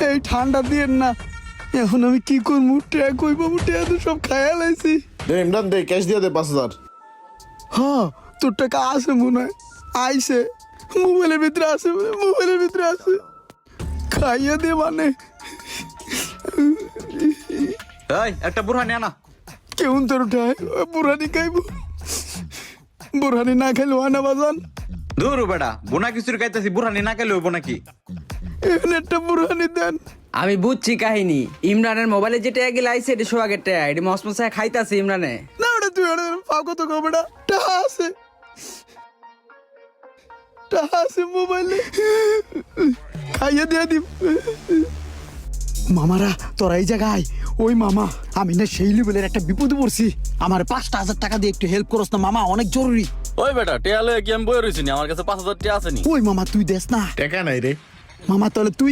এই ঠান্ডা দিয়ে না, এখন আমি কি করবো? ট্যাগ কইব, ট্যাগ তো সব খায়া লাইছি। দে ইমরান দে, ক্যাশ দিয়ে দে 5,000। হ্যাঁ, তোর টাকা আছে মনে হয়, আইসে মোবাইলের ভিতরে আছে, মোবাইলের ভিতরে আছে, খাইয়া দে মানে। এই একটা বুড়হানি আনা। কেমন তোর উঠায়? বুড়ানি খাইব, বুড়ানি না খাইলে হয় না বাজান। দূর বেটা, বুনা কিছুর খাইতেছি, বুড়হানি না খেলে হইব নাকি? এখানে একটা বুড়ানি দেন। আমি বুঝছি কাহিনী। ইমরানের মোবাইলে যে ট্যাগ লাইছে এটা সোহাগের ট্যাগ, এটা মসমসায় খাইতাছে ইমরানে। না ওটা তুই পাও কত কবেটা টাহা আছে, টাহা আছে মোবাইলে, খাইয়া দিয়ে দিব। মামারা তোরা এই জায়গায়, ওই মামা আমি না সেই লেভেলের একটা বিপদে পড়ছি, আমার 5,000 টাকা দিয়ে একটু হেল্প করস না মামা, অনেক জরুরি। ওই বেটা টেয়ালে কি আমি বই রয়েছি, আমার কাছে 5,000 টাকা আছে নি। ওই মামা তুই দেস না টাকা নাই রে। মামা, তাহলে তুই